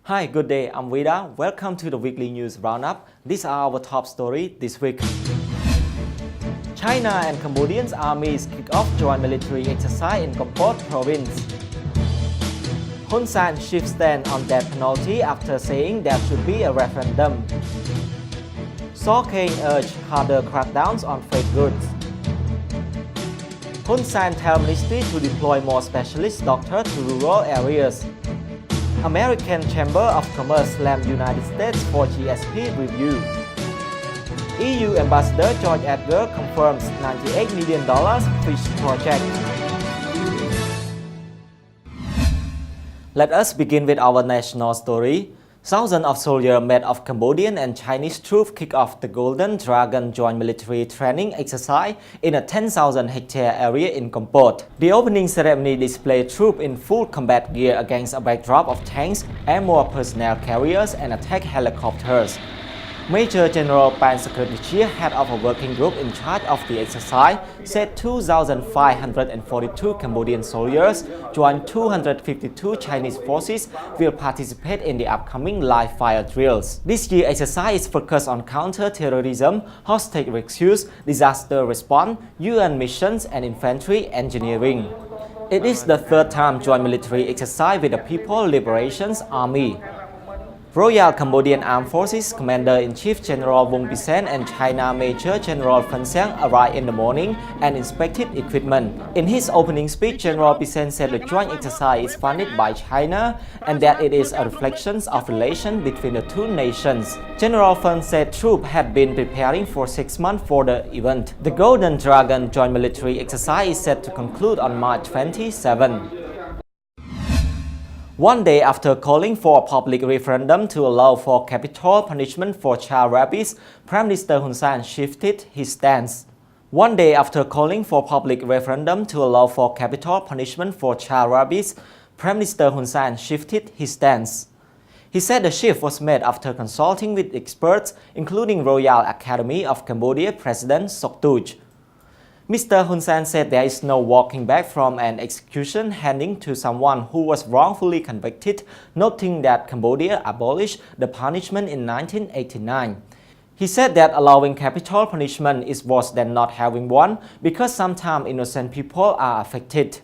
Hi, good day. I'm Vida. Welcome to the weekly news roundup. These are our top stories this week. China and Cambodian armies kick off joint military exercise in Kampot province. Hun Sen shifts stand on death penalty after saying there should be a referendum. So Kane urged harder crackdowns on fake goods. Hun Sen tells ministry to deploy more specialist doctors to rural areas. American Chamber of Commerce slammed United States for GSP review. EU Ambassador George Edgar confirms $98 million fish project. Let us begin with our national story. Thousands of soldiers made of Cambodian and Chinese troops kick off the Golden Dragon joint military training exercise in a 10,000-hectare area in Kampot. The opening ceremony displayed troops in full combat gear against a backdrop of tanks, armored personnel carriers, and attack helicopters. Major General Pan Sakritchia, head of a working group in charge of the exercise, said 2,542 Cambodian soldiers joined 252 Chinese forces will participate in the upcoming live fire drills. This year's exercise is focused on counter-terrorism, hostage rescues, disaster response, UN missions, and infantry engineering. It is the third time joint military exercise with the People's Liberation Army. Royal Cambodian Armed Forces Commander-in-Chief General Vung Pisen and China Major General Fan Xiang arrived in the morning and inspected equipment. In his opening speech, General Pisen said the joint exercise is funded by China and that it is a reflection of relations between the two nations. General Fan said troops had been preparing for 6 months for the event. The Golden Dragon joint military exercise is set to conclude on March 27. One day after calling for a public referendum to allow for capital punishment for child rapists, Prime Minister Hun Sen shifted his stance. One day after calling for public referendum to allow for capital punishment for child rapists, Prime Minister Hun Sen shifted his stance. He said the shift was made after consulting with experts, including Royal Academy of Cambodia President Soktuj. Mr. Hun Sen said there is no walking back from an execution handing to someone who was wrongfully convicted, noting that Cambodia abolished the punishment in 1989. He said that allowing capital punishment is worse than not having one because sometimes innocent people are affected.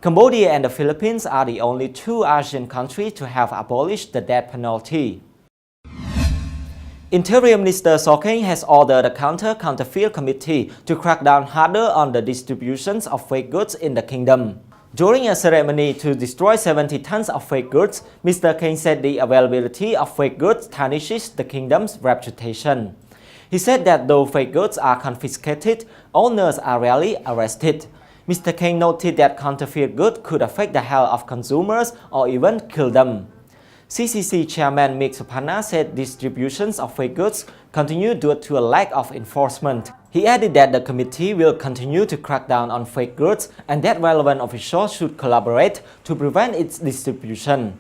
Cambodia and the Philippines are the only two Asian countries to have abolished the death penalty. Interior Minister So Kane has ordered a counterfeit committee to crack down harder on the distributions of fake goods in the kingdom. During a ceremony to destroy 70 tons of fake goods, Mr. Kane said the availability of fake goods tarnishes the kingdom's reputation. He said that though fake goods are confiscated, owners are rarely arrested. Mr. Kane noted that counterfeit goods could affect the health of consumers or even kill them. CCC Chairman Mick Supana said distributions of fake goods continue due to a lack of enforcement. He added that the committee will continue to crack down on fake goods and that relevant officials should collaborate to prevent its distribution.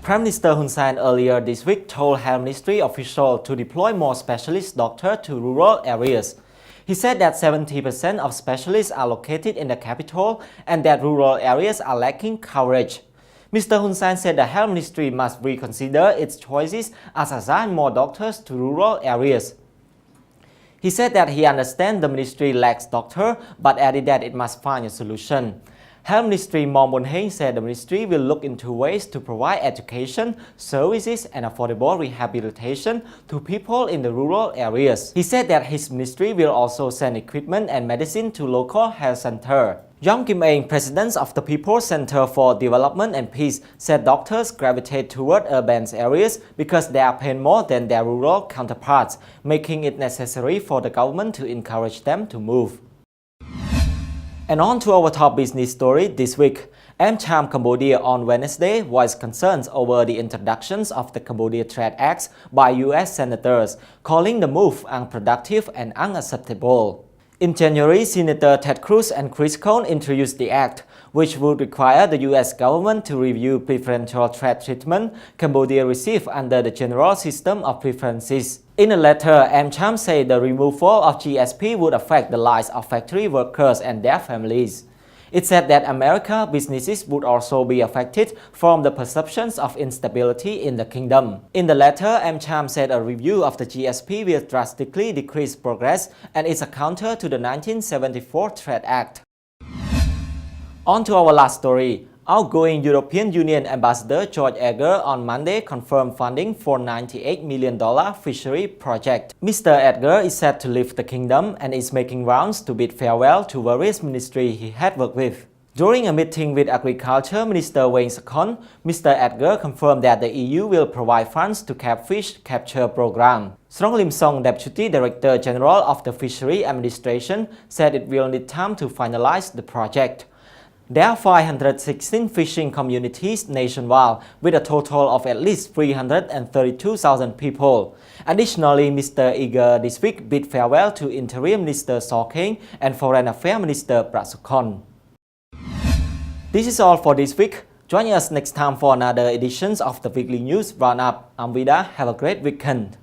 Prime Minister Hun Sen earlier this week told Health Ministry officials to deploy more specialist doctors to rural areas. He said that 70% of specialists are located in the capital and that rural areas are lacking coverage. Mr. Hun Sen said the Health Ministry must reconsider its choices as assign more doctors to rural areas. He said that he understands the ministry lacks doctors, but added that it must find a solution. Health Ministry Mom Bun Heng said the ministry will look into ways to provide education, services, and affordable rehabilitation to people in the rural areas. He said that his ministry will also send equipment and medicine to local health centers. Yong Kim Eng, president of the People's Center for Development and Peace, said doctors gravitate toward urban areas because they are paid more than their rural counterparts, making it necessary for the government to encourage them to move. And on to our top business story this week. AmCham Cambodia on Wednesday voiced concerns over the introductions of the Cambodia Trade Act by US senators, calling the move unproductive and unacceptable. In January, Senator Ted Cruz and Chris Cohn introduced the act, which would require the U.S. government to review preferential trade treatment Cambodia received under the General System of Preferences. In a letter, AmCham said the removal of GSP would affect the lives of factory workers and their families. It said that American businesses would also be affected from the perceptions of instability in the kingdom. In the letter, AmCham said a review of the GSP will drastically decrease progress and is a counter to the 1974 Trade Act. On to our last story. Outgoing European Union Ambassador George Edgar on Monday confirmed funding for $98 million fishery project. Mr. Edgar is set to leave the kingdom and is making rounds to bid farewell to various ministries he had worked with. During a meeting with Agriculture Minister Wayne Sakon, Mr. Edgar confirmed that the EU will provide funds to catfish capture program. Song Lim Song, Deputy Director General of the Fishery Administration, said it will need time to finalize the project. There are 516 fishing communities nationwide with a total of at least 332,000 people. Additionally, Mr. Edgar this week bid farewell to Interim Minister So Keng and Foreign Affairs Minister Prasukon. This is all for this week. Join us next time for another edition of the Weekly News Roundup. I'm Vida. Have a great weekend.